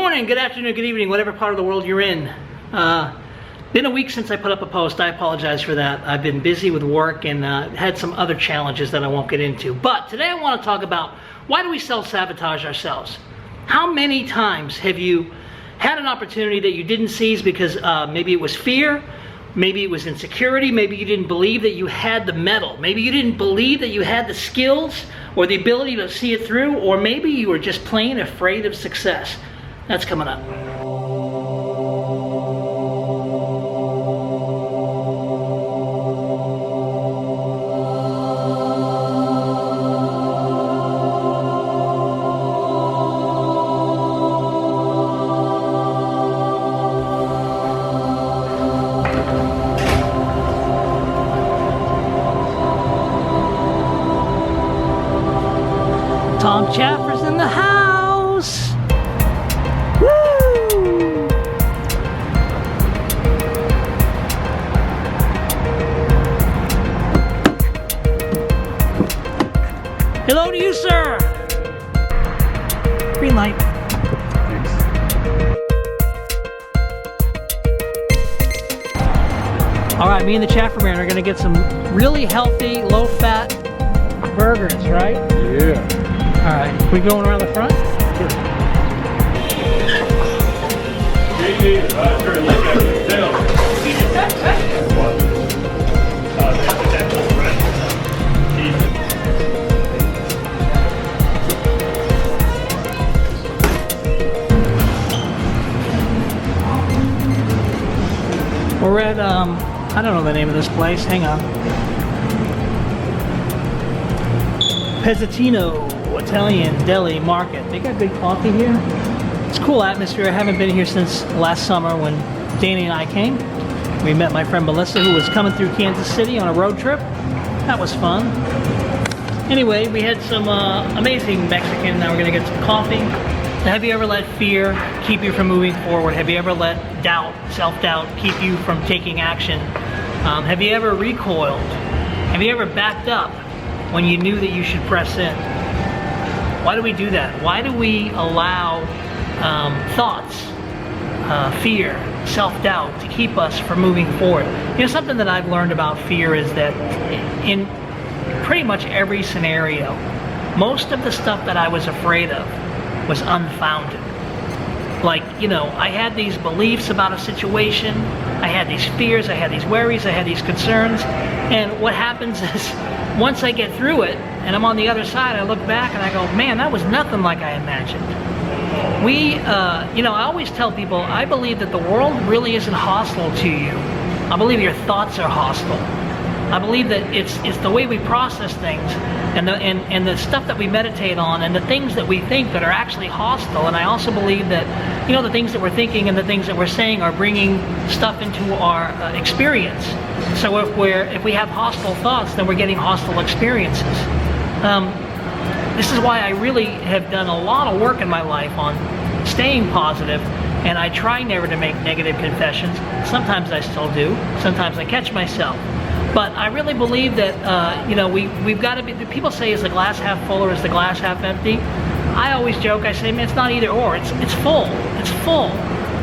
morning, good afternoon, good evening, whatever part of the world you're in. Been a week since I put up a post. I apologize for that. I've been busy with work and had some other challenges that I won't get into. But today I want to talk about why do we self-sabotage ourselves? How many times have you had an opportunity that you didn't seize because maybe it was fear, maybe it was insecurity, maybe you didn't believe that you had the mettle, maybe you didn't believe that you had the skills or the ability to see it through, or maybe you were just plain afraid of success. That's coming up. Tom Chaffer's in the house. Woo! Hello to you, sir. Green light. Thanks. All right, me and the Chaffer man are gonna get some really healthy, low-fat burgers, right? Yeah. All right, we going around the front? Sure. We're at, I don't know the name of this place, hang on. Pezzettino Italian Deli Market. They got good coffee here. It's a cool atmosphere. I haven't been here since last summer when Danny and I came. We met my friend Melissa, who was coming through Kansas City on a road trip. That was fun. Anyway, we had some amazing Mexican. Now we're gonna get some coffee. Have you ever let fear keep you from moving forward? Have you ever let doubt, self-doubt, keep you from taking action? Have you ever recoiled? Have you ever backed up when you knew that you should press in? Why do we do that? Why do we allow thoughts, fear, self-doubt to keep us from moving forward? You know, something that I've learned about fear is that in pretty much every scenario, most of the stuff that I was afraid of was unfounded. Like, you know, I had these beliefs about a situation, I had these fears, I had these worries, I had these concerns, and what happens is once I get through it and I'm on the other side, I look back and I go, man, that was nothing like I imagined. You know, I always tell people, I believe that the world really isn't hostile to you. I believe your thoughts are hostile. I believe that it's the way we process things and the stuff that we meditate on and the things that we think that are actually hostile. And I also believe that, you know, the things that we're thinking and the things that we're saying are bringing stuff into our experience. So if we have hostile thoughts, then we're getting hostile experiences. This is why I really have done a lot of work in my life on staying positive, and I try never to make negative confessions. Sometimes I still do. Sometimes I catch myself. But I really believe that, you know, we've got to be, people say, is the glass half full or is the glass half empty? I always joke, I say, man, it's not either or, it's full, it's full.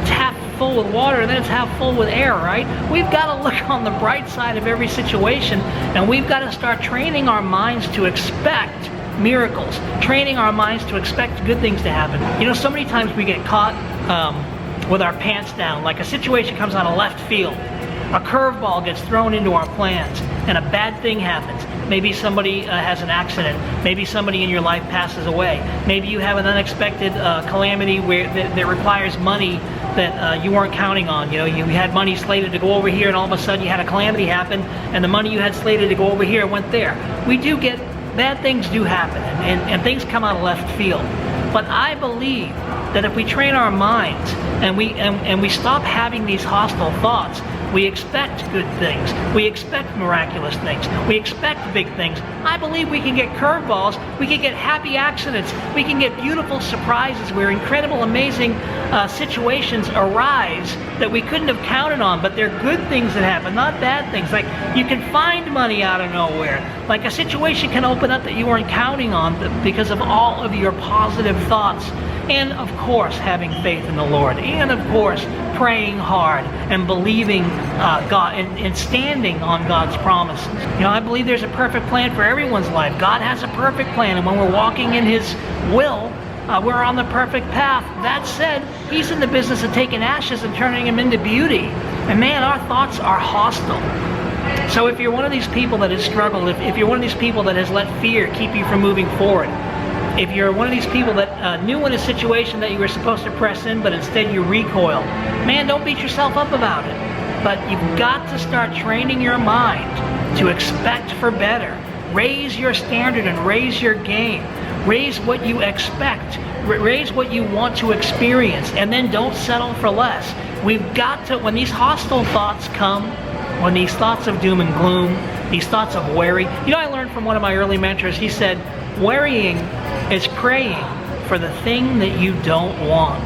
It's half full with water and then it's half full with air, right? We've got to look on the bright side of every situation, and we've got to start training our minds to expect miracles, training our minds to expect good things to happen. You know, so many times we get caught with our pants down, like a situation comes out of left field. A curveball gets thrown into our plans and a bad thing happens. Maybe somebody has an accident. Maybe somebody in your life passes away. Maybe you have an unexpected calamity where that requires money that you weren't counting on. You know, you had money slated to go over here and all of a sudden you had a calamity happen and the money you had slated to go over here went there. We do get, bad things do happen and things come out of left field. But I believe that if we train our minds and we stop having these hostile thoughts, we expect good things, we expect miraculous things, we expect big things. I believe we can get curveballs, we can get happy accidents, we can get beautiful surprises where incredible, amazing situations arise that we couldn't have counted on, but they're good things that happen, not bad things. Like, you can find money out of nowhere. Like a situation can open up that you weren't counting on because of all of your positive thoughts. And of course, having faith in the Lord. And of course, praying hard and believing God and standing on God's promises. You know, I believe there's a perfect plan for everyone's life. God has a perfect plan, and when we're walking in His will, we're on the perfect path. That said, He's in the business of taking ashes and turning them into beauty. And man, our thoughts are hostile. So if you're one of these people that has struggled, if you're one of these people that has let fear keep you from moving forward, if you're one of these people that knew in a situation that you were supposed to press in, but instead you recoil, man, don't beat yourself up about it. But you've got to start training your mind to expect for better. Raise your standard and raise your game. Raise what you expect. Raise what you want to experience. And then don't settle for less. We've got to, when these hostile thoughts come, when these thoughts of doom and gloom, these thoughts of worry. You know, I learned from one of my early mentors, he said, worrying is praying for the thing that you don't want.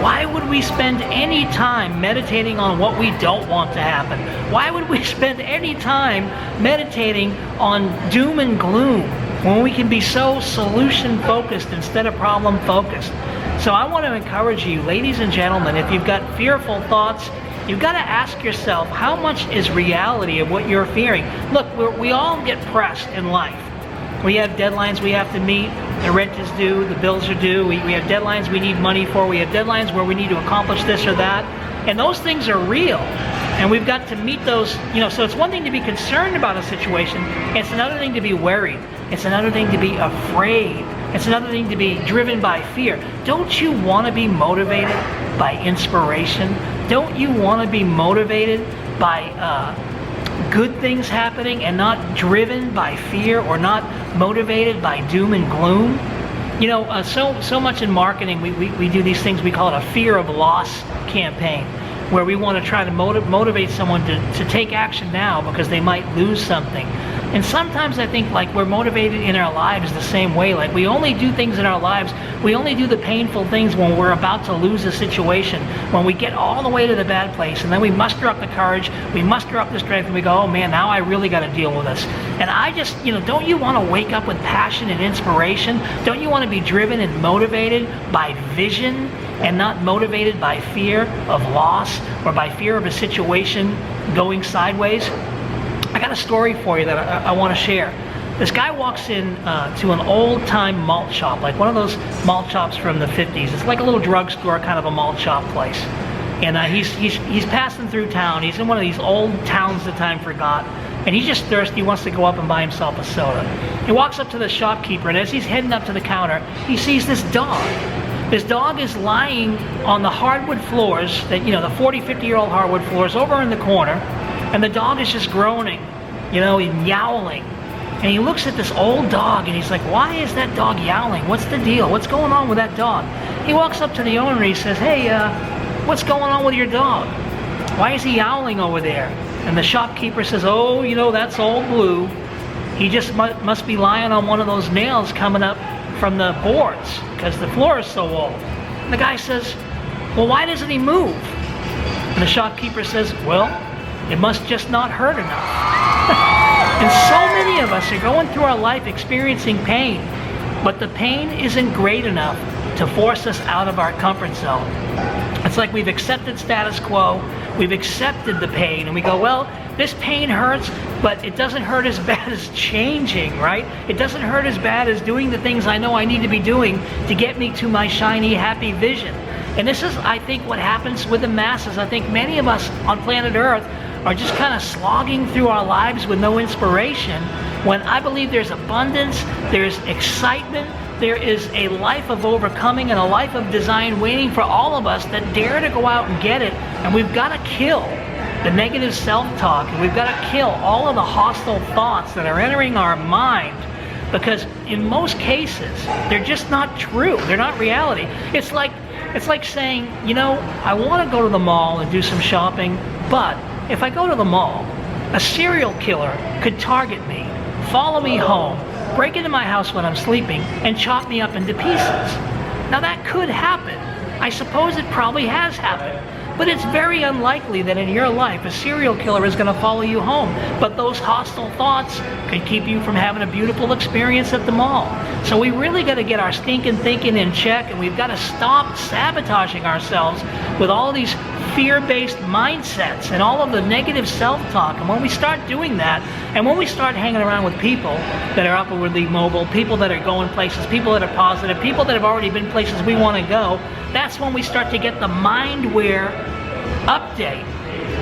Why would we spend any time meditating on what we don't want to happen? Why would we spend any time meditating on doom and gloom when we can be so solution focused instead of problem focused? So I want to encourage you, ladies and gentlemen, if you've got fearful thoughts, you've got to ask yourself, how much is reality of what you're fearing? Look, we all get pressed in life. We have deadlines we have to meet. The rent is due, the bills are due. We have deadlines we need money for. We have deadlines where we need to accomplish this or that. And those things are real. And we've got to meet those, you know, so it's one thing to be concerned about a situation. It's another thing to be worried. It's another thing to be afraid. It's another thing to be driven by fear. Don't you want to be motivated by inspiration? Don't you want to be motivated by good things happening and not driven by fear or not motivated by doom and gloom? You know, so much in marketing, we do these things, we call it a fear of loss campaign, where we want to try to motivate someone to take action now because they might lose something. And sometimes I think like we're motivated in our lives the same way. Like we only do things in our lives, we only do the painful things when we're about to lose a situation, when we get all the way to the bad place, and then we muster up the courage, we muster up the strength, and we go, oh man, now I really got to deal with this. And I just, you know, don't you want to wake up with passion and inspiration? Don't you want to be driven and motivated by vision and not motivated by fear of loss or by fear of a situation going sideways? I got a story for you that I want to share. This guy walks in to an old-time malt shop, like one of those malt shops from the 50s. It's like a little drugstore, kind of a malt shop place. And he's passing through town. He's in one of these old towns that time forgot. And he's just thirsty. He wants to go up and buy himself a soda. He walks up to the shopkeeper, and as he's heading up to the counter, he sees this dog. This dog is lying on the hardwood floors, that, you know, the 40, 50-year-old hardwood floors over in the corner. And the dog is just groaning, you know, and yowling. And he looks at this old dog and he's like, why is that dog yowling? What's the deal? What's going on with that dog? He walks up to the owner and he says, hey, what's going on with your dog? Why is he yowling over there? And the shopkeeper says, oh, you know, that's old Blue. He just must be lying on one of those nails coming up from the boards because the floor is so old. And the guy says, well, why doesn't he move? And the shopkeeper says, well, it must just not hurt enough. And so many of us are going through our life experiencing pain, but the pain isn't great enough to force us out of our comfort zone. It's like we've accepted status quo, we've accepted the pain, and we go, well, this pain hurts, but it doesn't hurt as bad as changing, right? It doesn't hurt as bad as doing the things I know I need to be doing to get me to my shiny, happy vision. And this is, I think, what happens with the masses. I think many of us on planet Earth are just kind of slogging through our lives with no inspiration, when I believe there's abundance, there's excitement, there is a life of overcoming and a life of design waiting for all of us that dare to go out and get it. And we've got to kill the negative self-talk, and we've got to kill all of the hostile thoughts that are entering our mind, because in most cases, they're just not true. They're not reality. It's like saying, you know, I want to go to the mall and do some shopping, but if I go to the mall, a serial killer could target me, follow me home, break into my house when I'm sleeping, and chop me up into pieces. Now that could happen. I suppose it probably has happened. But it's very unlikely that in your life a serial killer is going to follow you home. But those hostile thoughts could keep you from having a beautiful experience at the mall. So we really got to get our stinking thinking in check, and we've got to stop sabotaging ourselves with all these fear-based mindsets and all of the negative self-talk. And when we start doing that, and when we start hanging around with people that are upwardly mobile, people that are going places, people that are positive, people that have already been places we want to go, that's when we start to get the mindware update.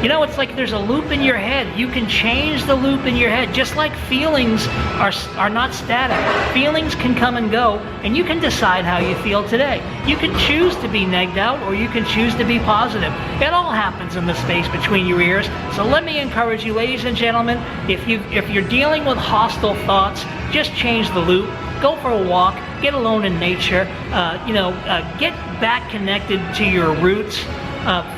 You know, it's like there's a loop in your head. You can change the loop in your head, just like feelings are not static. Feelings can come and go, and you can decide how you feel today. You can choose to be negged out, or you can choose to be positive. It all happens in the space between your ears. So let me encourage you, ladies and gentlemen, if you're dealing with hostile thoughts, just change the loop. Go for a walk, get alone in nature, get back connected to your roots.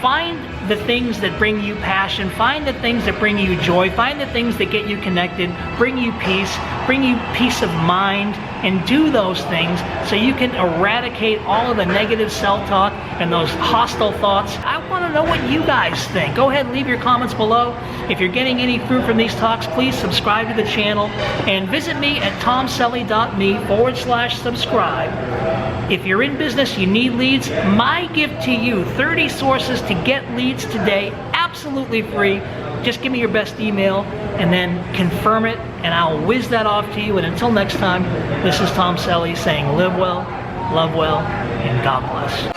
Find the things that bring you passion, find the things that bring you joy, find the things that get you connected, bring you peace of mind, and do those things so you can eradicate all of the negative self-talk and those hostile thoughts. I want to know what you guys think. Go ahead and leave your comments below. If you're getting any fruit from these talks, please subscribe to the channel and visit me at tomcellie.me/subscribe. If you're in business, you need leads, my gift to you, 30 sources to get leads today, absolutely free. Just give me your best email and then confirm it, and I'll whiz that off to you. And until next time, this is Tom Cellie saying live well, love well, and God bless.